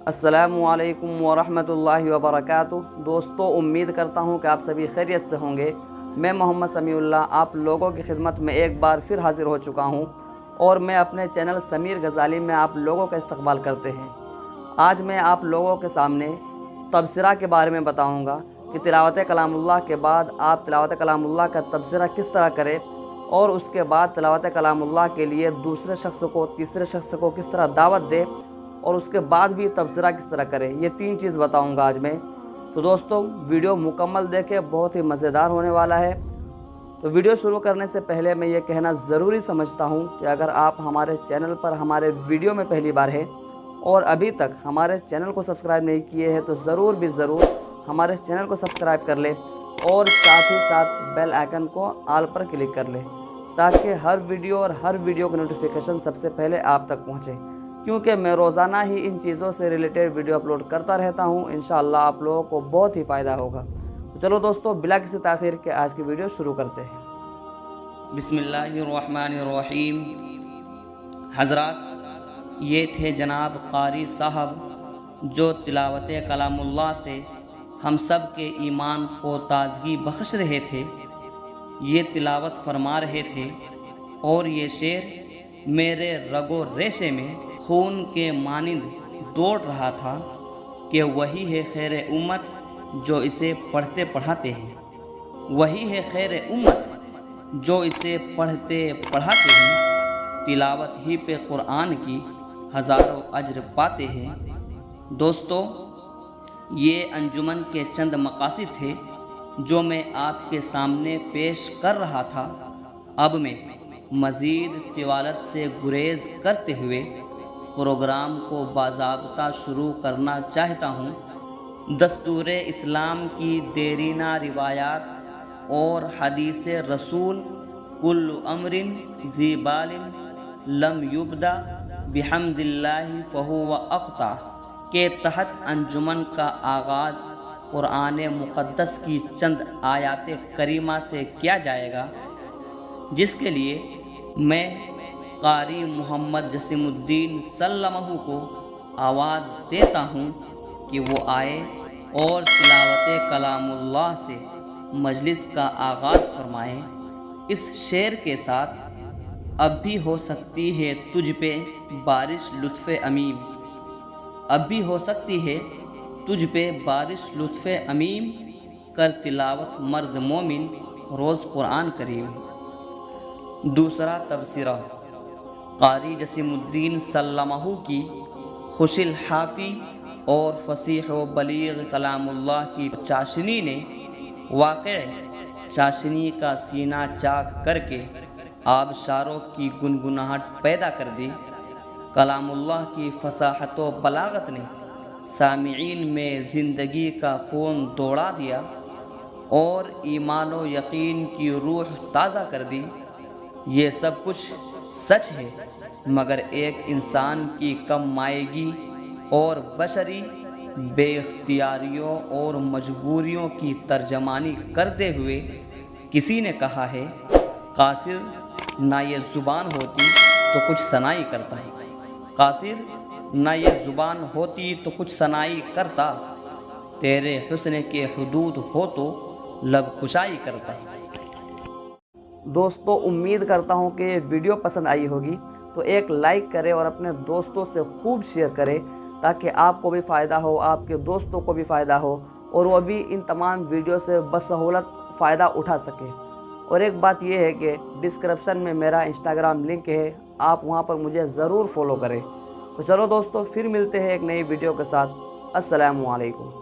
अस्सलामु अलैकुम वरहमतुल्लाहि वबरकातुहू। दोस्तों, उम्मीद करता हूँ कि आप सभी खैरियत से होंगे। मैं मोहम्मद समीउल्लाह आप लोगों की खिदमत में एक बार फिर हाज़िर हो चुका हूँ और मैं अपने चैनल समीर गज़ाली में आप लोगों का इस्तकबाल करते हैं। आज मैं आप लोगों के सामने तबसरा के बारे में बताऊँगा कि तिलावत कलामुल्लाह के बाद आप तिलावत कलामुल्लाह का तबसरा किस तरह करें और उसके बाद तिलावत कलामुल्लाह के लिए दूसरे शख्स को, तीसरे शख्स को किस तरह दावत दे और उसके बाद भी तबसरा किस तरह करें। ये 3 चीज़ बताऊंगा आज मैं। तो दोस्तों, वीडियो मुकम्मल देखें, बहुत ही मज़ेदार होने वाला है। तो वीडियो शुरू करने से पहले मैं ये कहना ज़रूरी समझता हूँ कि अगर आप हमारे चैनल पर हमारे वीडियो में पहली बार हैं और अभी तक हमारे चैनल को सब्सक्राइब नहीं किए हैं तो ज़रूर हमारे चैनल को सब्सक्राइब कर लें और साथ ही साथ बेल आइकन को ऑल पर क्लिक कर लें ताकि हर वीडियो की नोटिफिकेशन सबसे पहले आप तक पहुँचे, क्योंकि मैं रोज़ाना ही इन चीज़ों से रिलेटेड वीडियो अपलोड करता रहता हूं। इंशाअल्लाह आप लोगों को बहुत ही फ़ायदा होगा। तो चलो दोस्तों, बिला किसी ताख़ीर के आज की वीडियो शुरू करते हैं। बिस्मिल्लाहिर्रहमानिर्रहीम। हज़रात, ये थे जनाब कारी साहब जो तिलावत कलामुल्लाह से हम सब के ईमान को ताज़गी बख्श रहे थे। ये तिलावत फरमा रहे थे और ये शेर मेरे रगो रेशे में खून के मानिंद दौड़ रहा था कि वही है खैर उम्मत जो इसे पढ़ते पढ़ाते हैं, वही है खैर उम्मत जो इसे पढ़ते पढ़ाते हैं। तिलावत ही पे कुरान की हज़ारों अज्र पाते हैं। दोस्तों, ये अंजुमन के चंद मकासिद थे जो मैं आपके सामने पेश कर रहा था। अब मैं मज़ीद तिवालत से गुरेज करते हुए प्रोग्राम को बाज़ाब्ता शुरू करना चाहता हूँ। दस्तूर इस्लाम की देरीना रिवायात और हदीस रसूल कुल्लु अमरिन ज़ीबालिन लम युबदा बिहम्दिल्लाहि फ़हुव अक़ता के तहत अंजुमन का आगाज़ कुरान मुक़द्दस की चंद आयात करीमा से किया जाएगा, जिसके लिए मैं कारी मोहम्मद जसीमुद्दीन सल्लमहु को आवाज़ देता हूँ कि वो आए और तिलावत कलामुल्लाह से मजलिस का आगाज़ फरमाएँ इस शेर के साथ। अब भी हो सकती है तुझ पे बारिश लुत्फ़े अमीम, अब भी हो सकती है तुझ पे बारिश लुत्फ़े अमीम, कर तिलावत मर्द मोमिन रोज़ कुरान करीम। दूसरा तबसरा कारी जसीमुद्दीन सल्लमहु की खुशिल हाफ़ी और फसीह व बलीग कलामुल्लाह की चाशनी ने वाक़ई चाशनी का सीना चाक करके आबशारों की गुनगुनाहट पैदा कर दी। कलामुल्लाह की फसाहत व बलागत ने सामिईन में ज़िंदगी का खून दौड़ा दिया और ईमान व यकीन की रूह ताज़ा कर दी। ये सब कुछ सच है, मगर एक इंसान की कम माएगी और बशरी बेइख्तियारियों और मजबूरियों की तर्जमानी करते हुए किसी ने कहा है, कासिर ना ये ज़ुबान होती तो कुछ सनाई करता है, कासिर ना ये ज़ुबान होती तो कुछ सनाई करता, तेरे हुस्न के हुदूद हो तो लब कुशाई करता। दोस्तों, उम्मीद करता हूँ कि वीडियो पसंद आई होगी, तो एक लाइक करें और अपने दोस्तों से खूब शेयर करें ताकि आपको भी फ़ायदा हो, आपके दोस्तों को भी फ़ायदा हो और वो भी इन तमाम वीडियो से बसहूलत फ़ायदा उठा सके। और एक बात यह है कि डिस्क्रिप्शन में मेरा इंस्टाग्राम लिंक है, आप वहाँ पर मुझे ज़रूर फॉलो करें। तो चलो दोस्तों, फिर मिलते हैं एक नई वीडियो के साथ। अस्सलामु अलैकुम।